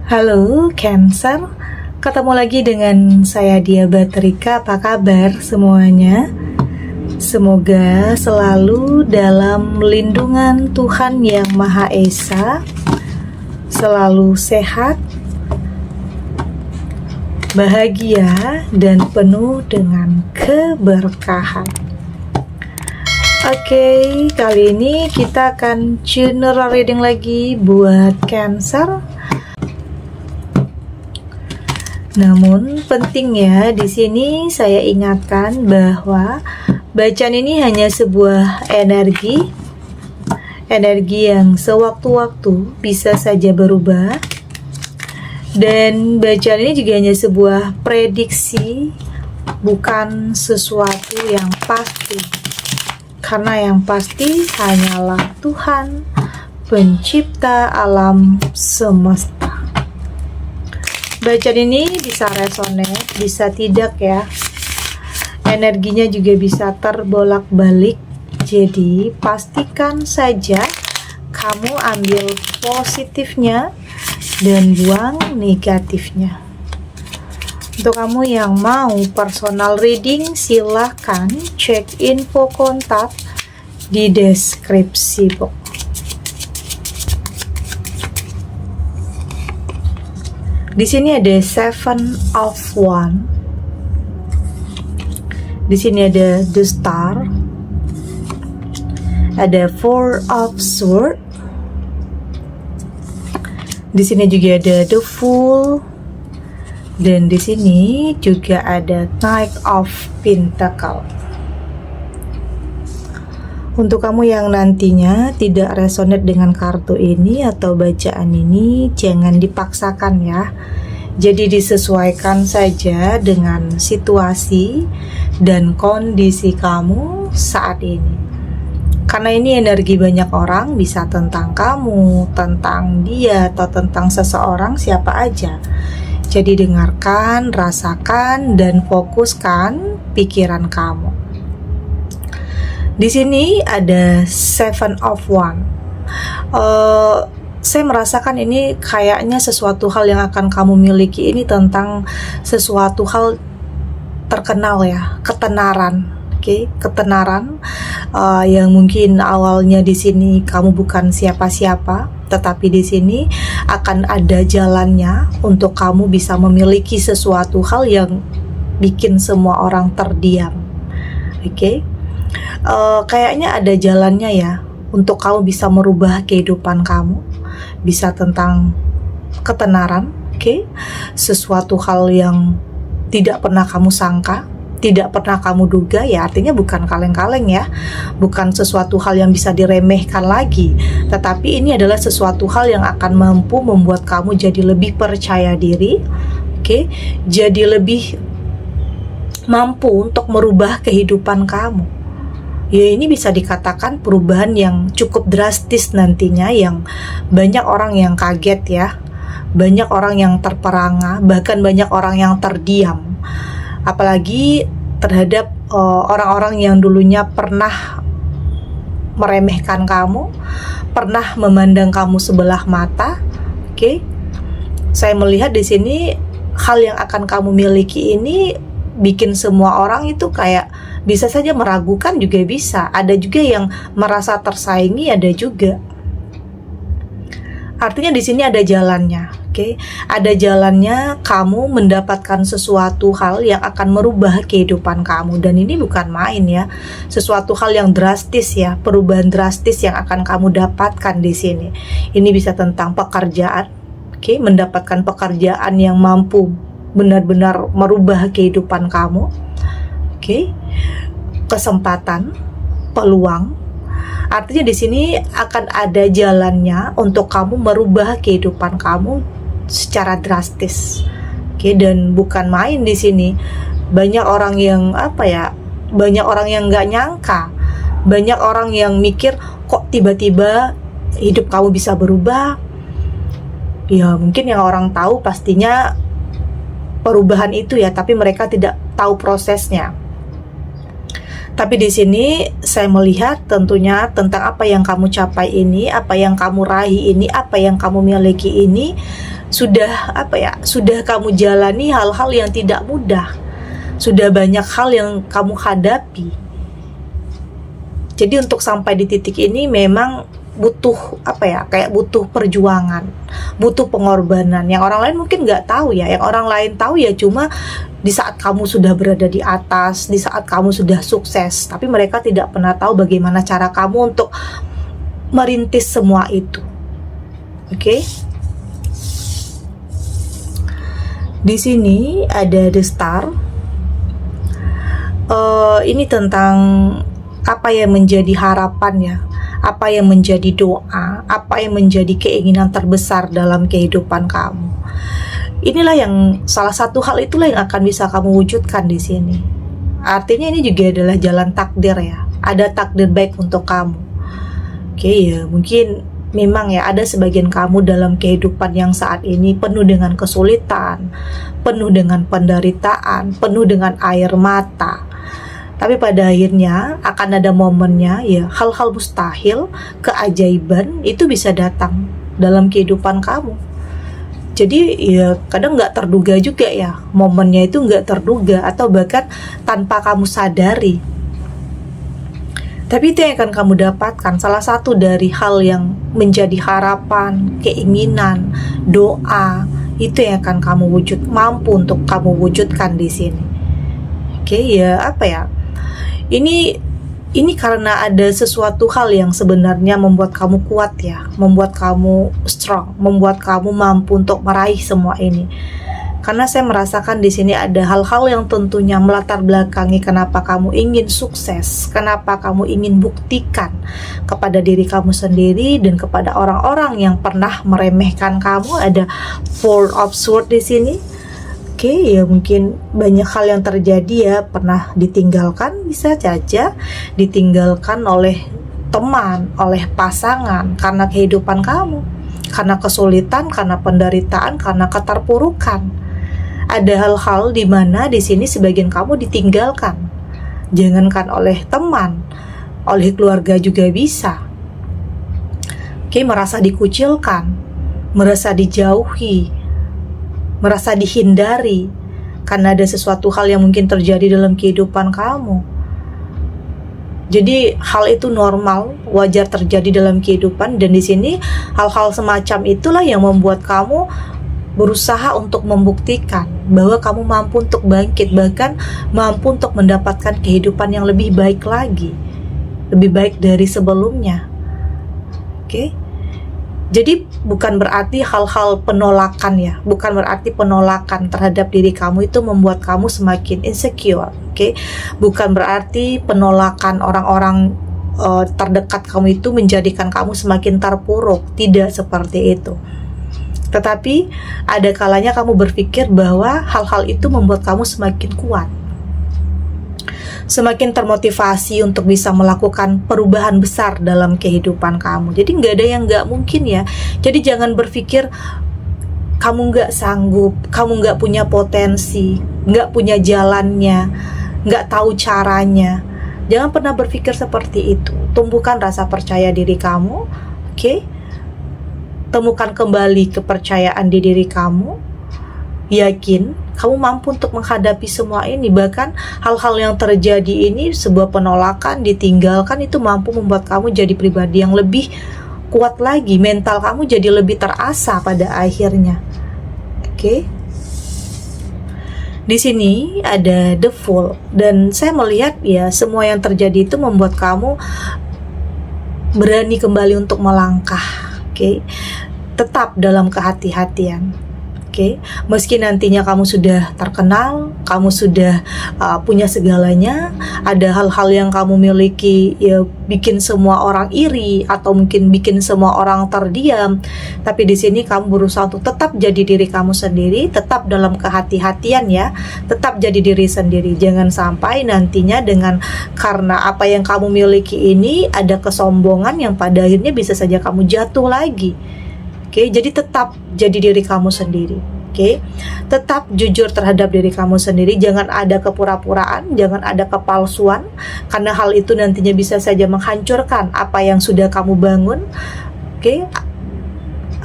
Halo Cancer, ketemu lagi dengan saya Dia Batrika. Apa kabar semuanya? Semoga selalu dalam lindungan Tuhan Yang Maha Esa, selalu sehat, bahagia, dan penuh dengan keberkahan. Oke, kali ini kita akan general reading lagi buat Cancer. Namun penting ya, di sini saya ingatkan bahwa bacaan ini hanya sebuah energi yang sewaktu-waktu bisa saja berubah, dan bacaan ini juga hanya sebuah prediksi, bukan sesuatu yang pasti, karena yang pasti hanyalah Tuhan, pencipta alam semesta. Bacaan ini bisa resonate, bisa tidak ya. Energinya juga bisa terbolak-balik. Jadi pastikan saja kamu ambil positifnya dan buang negatifnya. Untuk kamu yang mau personal reading, silahkan cek info kontak di deskripsi box. Di sini ada Seven of Wands. Di sini ada The Star. Ada Four of Swords. Di sini juga ada The Fool. Dan di sini juga ada Knight of Pentacles. Untuk kamu yang nantinya tidak resonate dengan kartu ini atau bacaan ini, jangan dipaksakan ya. Jadi disesuaikan saja dengan situasi dan kondisi kamu saat ini. Karena ini energi banyak orang, bisa tentang kamu, tentang dia, atau tentang seseorang, siapa aja. Jadi dengarkan, rasakan, dan fokuskan pikiran kamu. Di sini ada Seven of Wands. Saya merasakan ini kayaknya sesuatu hal yang akan kamu miliki ini tentang sesuatu hal terkenal ya, ketenaran. Oke, ketenaran yang mungkin awalnya di sini kamu bukan siapa-siapa, tetapi di sini akan ada jalannya untuk kamu bisa memiliki sesuatu hal yang bikin semua orang terdiam. Oke. Kayaknya ada jalannya ya untuk kamu bisa merubah kehidupan kamu, bisa tentang ketenaran, oke? Sesuatu hal yang tidak pernah kamu sangka, tidak pernah kamu duga ya, artinya bukan kaleng-kaleng ya, bukan sesuatu hal yang bisa diremehkan lagi, tetapi ini adalah sesuatu hal yang akan mampu membuat kamu jadi lebih percaya diri, oke? Jadi lebih mampu untuk merubah kehidupan kamu. Ya, ini bisa dikatakan perubahan yang cukup drastis nantinya, yang banyak orang yang kaget ya, banyak orang yang terperangah, bahkan banyak orang yang terdiam, apalagi terhadap orang-orang yang dulunya pernah meremehkan kamu, pernah memandang kamu sebelah mata. Oke, saya melihat di sini hal yang akan kamu miliki ini bikin semua orang itu kayak bisa saja meragukan, juga bisa. Ada juga yang merasa tersaingi, ada juga. Artinya di sini ada jalannya, oke? Ada jalannya kamu mendapatkan sesuatu hal yang akan merubah kehidupan kamu, dan ini bukan main ya. Sesuatu hal yang drastis ya, perubahan drastis yang akan kamu dapatkan di sini. Ini bisa tentang pekerjaan, oke? Mendapatkan pekerjaan yang mampu benar-benar merubah kehidupan kamu, oke? Kesempatan, peluang. Artinya di sini akan ada jalannya untuk kamu merubah kehidupan kamu secara drastis, oke? Dan bukan main di sini. Banyak orang yang banyak orang yang nggak nyangka, banyak orang yang mikir kok tiba-tiba hidup kamu bisa berubah. Ya mungkin yang orang tahu pastinya perubahan itu ya, tapi mereka tidak tahu prosesnya. Tapi di sini saya melihat tentunya tentang apa yang kamu capai ini, apa yang kamu raih ini, apa yang kamu miliki ini sudah sudah kamu jalani hal-hal yang tidak mudah, sudah banyak hal yang kamu hadapi. Jadi untuk sampai di titik ini memang butuh butuh perjuangan, butuh pengorbanan yang orang lain mungkin nggak tahu ya. Yang orang lain tahu ya cuma di saat kamu sudah berada di atas, di saat kamu sudah sukses, tapi mereka tidak pernah tahu bagaimana cara kamu untuk merintis semua itu. Oke? Di sini ada The Star. Ini tentang apa yang menjadi harapan ya, apa yang menjadi doa, apa yang menjadi keinginan terbesar dalam kehidupan kamu. Inilah yang salah satu hal itulah yang akan bisa kamu wujudkan di sini. Artinya ini juga adalah jalan takdir ya. Ada takdir baik untuk kamu. Oke ya, mungkin memang ya ada sebagian kamu dalam kehidupan yang saat ini penuh dengan kesulitan, penuh dengan penderitaan, penuh dengan air mata. Tapi pada akhirnya akan ada momennya ya, hal-hal mustahil, keajaiban itu bisa datang dalam kehidupan kamu. Jadi ya kadang nggak terduga juga ya, momennya itu nggak terduga atau bahkan tanpa kamu sadari. Tapi itu yang akan kamu dapatkan, salah satu dari hal yang menjadi harapan, keinginan, doa, itu yang akan kamu mampu untuk kamu wujudkan di sini. Oke ya, Ini karena ada sesuatu hal yang sebenarnya membuat kamu kuat ya, membuat kamu strong, membuat kamu mampu untuk meraih semua ini. Karena saya merasakan di sini ada hal-hal yang tentunya melatar belakangi kenapa kamu ingin sukses, kenapa kamu ingin buktikan kepada diri kamu sendiri dan kepada orang-orang yang pernah meremehkan kamu. Ada Four of Swords di sini. Oke, ya mungkin banyak hal yang terjadi ya, pernah ditinggalkan, bisa saja ditinggalkan oleh teman, oleh pasangan, karena kehidupan kamu, karena kesulitan, karena penderitaan, karena keterpurukan. Ada hal-hal di mana di sini sebagian kamu ditinggalkan, jangankan oleh teman, oleh keluarga juga bisa. Oke, merasa dikucilkan, merasa dijauhi, merasa dihindari karena ada sesuatu hal yang mungkin terjadi dalam kehidupan kamu. Jadi hal itu normal, wajar terjadi dalam kehidupan, dan di sini hal-hal semacam itulah yang membuat kamu berusaha untuk membuktikan bahwa kamu mampu untuk bangkit, bahkan mampu untuk mendapatkan kehidupan yang lebih baik lagi, lebih baik dari sebelumnya. Oke? Jadi bukan berarti hal-hal penolakan ya, bukan berarti penolakan terhadap diri kamu itu membuat kamu semakin insecure, oke? Bukan berarti penolakan orang-orang terdekat kamu itu menjadikan kamu semakin terpuruk, tidak seperti itu. Tetapi ada kalanya kamu berpikir bahwa hal-hal itu membuat kamu semakin kuat, semakin termotivasi untuk bisa melakukan perubahan besar dalam kehidupan kamu. Jadi nggak ada yang nggak mungkin ya. Jadi jangan berpikir kamu nggak sanggup, kamu nggak punya potensi, nggak punya jalannya, nggak tahu caranya. Jangan pernah berpikir seperti itu. Tumbuhkan rasa percaya diri kamu, oke? Temukan kembali kepercayaan di diri kamu. Yakin kamu mampu untuk menghadapi semua ini. Bahkan hal-hal yang terjadi ini, sebuah penolakan, ditinggalkan, itu mampu membuat kamu jadi pribadi yang lebih kuat lagi. Mental kamu jadi lebih terasa pada akhirnya. Oke? Di sini ada The Fool, dan saya melihat ya semua yang terjadi itu membuat kamu berani kembali untuk melangkah. Oke? Tetap dalam kehati-hatian. Oke, meski nantinya kamu sudah terkenal, kamu sudah punya segalanya, ada hal-hal yang kamu miliki ya bikin semua orang iri atau mungkin bikin semua orang terdiam, tapi di sini kamu berusaha untuk tetap jadi diri kamu sendiri, tetap dalam kehati-hatian ya, tetap jadi diri sendiri. Jangan sampai nantinya karena apa yang kamu miliki ini ada kesombongan yang pada akhirnya bisa saja kamu jatuh lagi. Oke, jadi tetap jadi diri kamu sendiri. Oke, tetap jujur terhadap diri kamu sendiri. Jangan ada kepura-puraan, jangan ada kepalsuan, karena hal itu nantinya bisa saja menghancurkan apa yang sudah kamu bangun. Oke,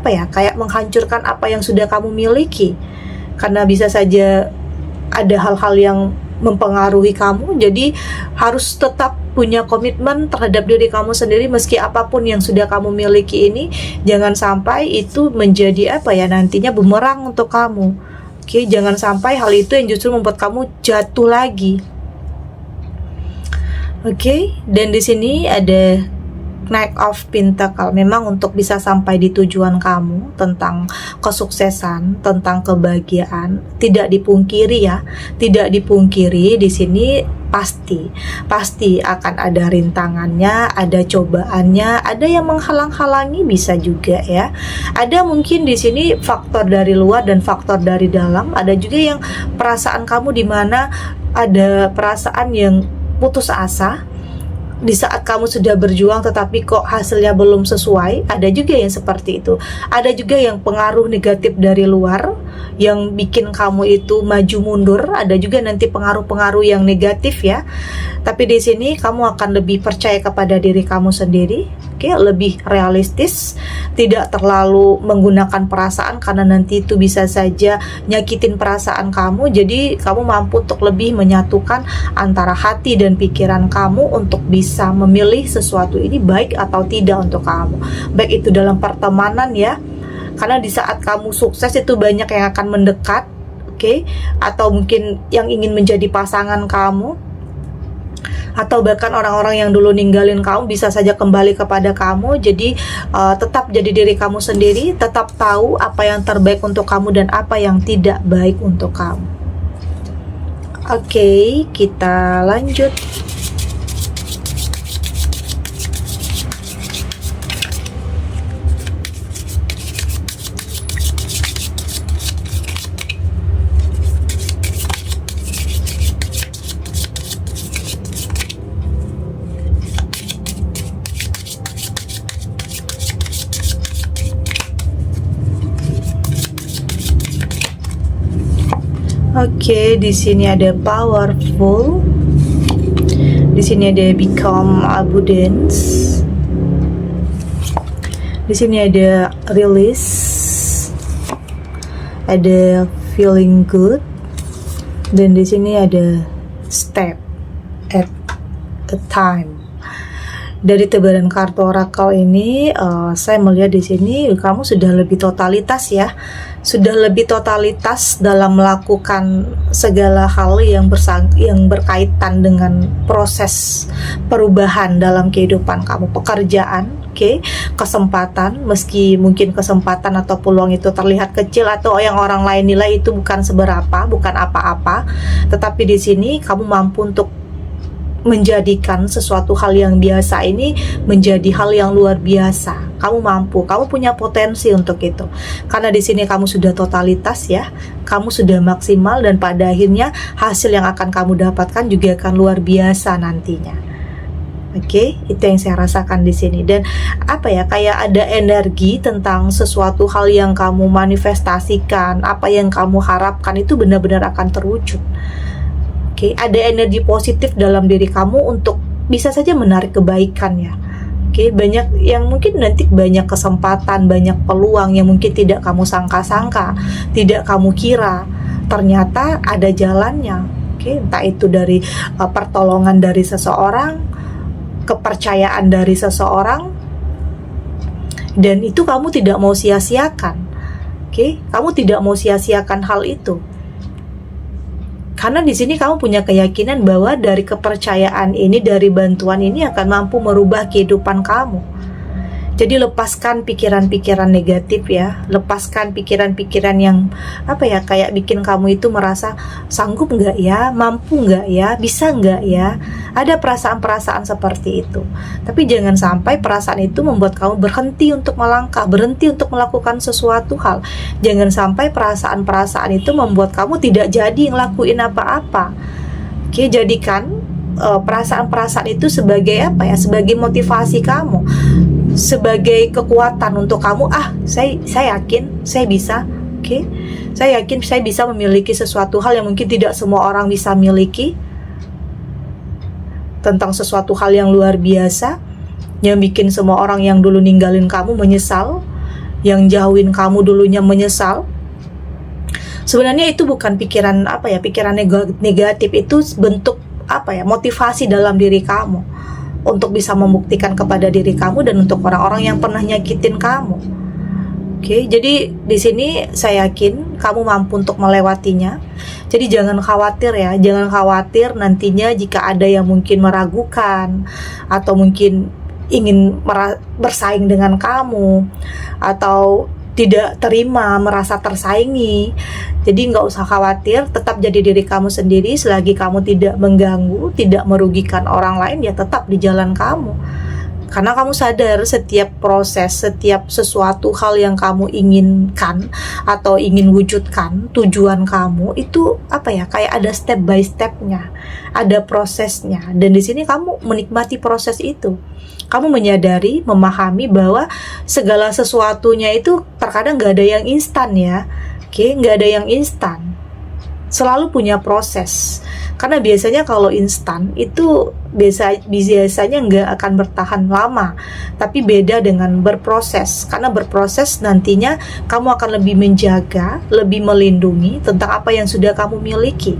kayak menghancurkan apa yang sudah kamu miliki, karena bisa saja ada hal-hal yang mempengaruhi kamu. Jadi harus tetap punya komitmen terhadap diri kamu sendiri, meski apapun yang sudah kamu miliki ini, jangan sampai itu menjadi nantinya bumerang untuk kamu. Oke, jangan sampai hal itu yang justru membuat kamu jatuh lagi. Oke, dan di sini ada Knight of Pentacle. Memang untuk bisa sampai di tujuan kamu tentang kesuksesan, tentang kebahagiaan, tidak dipungkiri di sini pasti akan ada rintangannya, ada cobaannya, ada yang menghalang-halangi, bisa juga ya. Ada mungkin di sini faktor dari luar dan faktor dari dalam. Ada juga yang perasaan kamu di mana ada perasaan yang putus asa di saat kamu sudah berjuang tetapi kok hasilnya belum sesuai. Ada juga yang seperti itu. Ada juga yang pengaruh negatif dari luar yang bikin kamu itu maju mundur. Ada juga nanti pengaruh-pengaruh yang negatif ya. Tapi di sini kamu akan lebih percaya kepada diri kamu sendiri, lebih realistis, tidak terlalu menggunakan perasaan karena nanti itu bisa saja nyakitin perasaan kamu. Jadi kamu mampu untuk lebih menyatukan antara hati dan pikiran kamu untuk bisa memilih sesuatu ini baik atau tidak untuk kamu. Baik itu dalam pertemanan ya, karena di saat kamu sukses itu banyak yang akan mendekat, atau mungkin yang ingin menjadi pasangan kamu, atau bahkan orang-orang yang dulu ninggalin kamu bisa saja kembali kepada kamu. Jadi tetap jadi diri kamu sendiri, tetap tahu apa yang terbaik untuk kamu dan apa yang tidak baik untuk kamu. Oke, kita lanjut. Oke, di sini ada powerful. Di sini ada become abundance. Di sini ada release. Ada feeling good. Dan di sini ada step at a time. Dari tebaran kartu oracle ini, saya melihat di sini kamu sudah lebih totalitas ya. Sudah lebih totalitas dalam melakukan segala hal yang berkaitan dengan proses perubahan dalam kehidupan kamu, pekerjaan, kesempatan, meski mungkin kesempatan atau peluang itu terlihat kecil atau yang orang lain nilai itu bukan seberapa, bukan apa-apa, tetapi di sini kamu mampu untuk menjadikan sesuatu hal yang biasa ini menjadi hal yang luar biasa. Kamu mampu, kamu punya potensi untuk itu. Karena di sini kamu sudah totalitas ya, kamu sudah maksimal, dan pada akhirnya hasil yang akan kamu dapatkan juga akan luar biasa nantinya. Itu yang saya rasakan di sini. Dan kayak ada energi tentang sesuatu hal yang kamu manifestasikan, apa yang kamu harapkan itu benar-benar akan terwujud. Ada energi positif dalam diri kamu untuk bisa saja menarik kebaikan ya. Banyak yang mungkin nanti banyak kesempatan, banyak peluang yang mungkin tidak kamu sangka-sangka, tidak kamu kira, ternyata ada jalannya. Entah itu dari pertolongan dari seseorang, kepercayaan dari seseorang, dan itu kamu tidak mau sia-siakan. Kamu tidak mau sia-siakan hal itu. Karena di sini kamu punya keyakinan bahwa dari kepercayaan ini, dari bantuan ini akan mampu merubah kehidupan kamu. Jadi lepaskan pikiran-pikiran negatif ya, lepaskan pikiran-pikiran yang kayak bikin kamu itu merasa sanggup nggak ya, mampu nggak ya, bisa nggak ya. Ada perasaan-perasaan seperti itu. Tapi jangan sampai perasaan itu membuat kamu berhenti untuk melangkah, berhenti untuk melakukan sesuatu hal. Jangan sampai perasaan-perasaan itu membuat kamu tidak jadi ngelakuin apa-apa. Jadikan perasaan-perasaan itu sebagai sebagai motivasi kamu, sebagai kekuatan untuk kamu. Saya yakin saya bisa. Saya yakin saya bisa memiliki sesuatu hal yang mungkin tidak semua orang bisa miliki, tentang sesuatu hal yang luar biasa yang bikin semua orang yang dulu ninggalin kamu menyesal. yang jauhin kamu dulunya menyesal. Sebenarnya itu bukan pikiran pikiran negatif, itu bentuk motivasi dalam diri kamu untuk bisa membuktikan kepada diri kamu dan untuk orang-orang yang pernah nyakitin kamu. Oke, jadi di sini saya yakin kamu mampu untuk melewatinya. Jadi jangan khawatir ya, jangan khawatir nantinya jika ada yang mungkin meragukan atau mungkin ingin bersaing dengan kamu atau tidak terima, merasa tersaingi. Jadi nggak usah khawatir, tetap jadi diri kamu sendiri. Selagi kamu tidak mengganggu, tidak merugikan orang lain, ya tetap di jalan kamu. Karena kamu sadar setiap proses, setiap sesuatu hal yang kamu inginkan atau ingin wujudkan, tujuan kamu itu kayak ada step by stepnya, ada prosesnya. Dan di sini kamu menikmati proses itu. Kamu menyadari, memahami bahwa segala sesuatunya itu terkadang nggak ada yang instan ya. Oke, nggak ada yang instan. Selalu punya proses. Karena biasanya kalau instan itu biasanya nggak akan bertahan lama. Tapi beda dengan berproses. Karena berproses nantinya kamu akan lebih menjaga, lebih melindungi tentang apa yang sudah kamu miliki.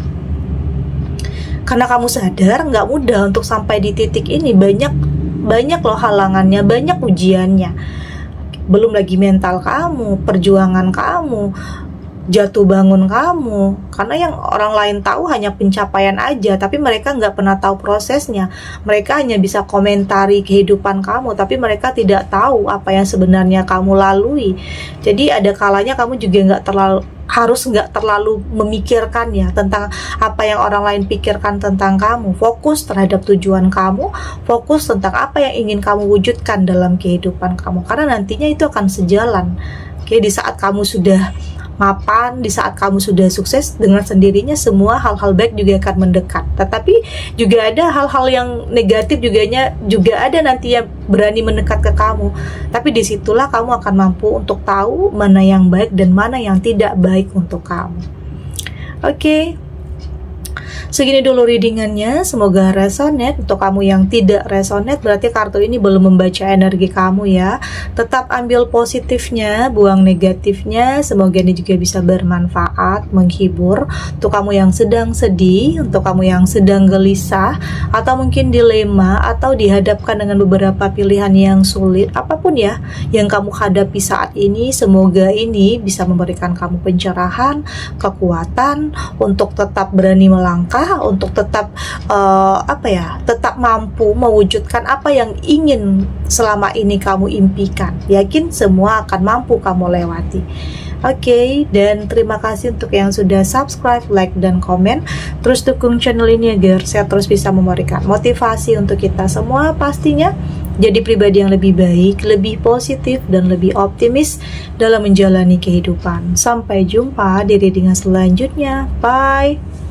Karena kamu sadar nggak mudah untuk sampai di titik ini, banyak loh halangannya, banyak ujiannya. Belum lagi mental kamu, perjuangan kamu, jatuh bangun kamu. Karena yang orang lain tahu hanya pencapaian aja, tapi mereka nggak pernah tahu prosesnya. Mereka hanya bisa komentari kehidupan kamu, tapi mereka tidak tahu apa yang sebenarnya kamu lalui. Jadi ada kalanya kamu juga harus nggak terlalu memikirkan ya tentang apa yang orang lain pikirkan tentang kamu. Fokus terhadap tujuan kamu, fokus tentang apa yang ingin kamu wujudkan dalam kehidupan kamu, karena nantinya itu akan sejalan. Oke, di saat kamu sudah mapan, di saat kamu sudah sukses, dengan sendirinya semua hal-hal baik juga akan mendekat. Tetapi juga ada hal-hal yang negatif juga ada nanti yang berani mendekat ke kamu. Tapi disitulah kamu akan mampu untuk tahu mana yang baik dan mana yang tidak baik untuk kamu. Oke. Segini dulu readingannya, semoga resonate. Untuk kamu yang tidak resonate, berarti kartu ini belum membaca energi kamu ya. Tetap ambil positifnya, buang negatifnya. Semoga ini juga bisa bermanfaat, menghibur. Untuk kamu yang sedang sedih, untuk kamu yang sedang gelisah, atau mungkin dilema, atau dihadapkan dengan beberapa pilihan yang sulit, apapun ya yang kamu hadapi saat ini, semoga ini bisa memberikan kamu pencerahan, kekuatan untuk tetap berani melangkah, untuk tetap tetap mampu mewujudkan apa yang ingin selama ini kamu impikan. Yakin semua akan mampu kamu lewati. Oke, dan terima kasih untuk yang sudah subscribe, like, dan komen. Terus dukung channel ini agar saya terus bisa memberikan motivasi untuk kita semua pastinya jadi pribadi yang lebih baik, lebih positif, dan lebih optimis dalam menjalani kehidupan. Sampai jumpa di readingan selanjutnya. Bye!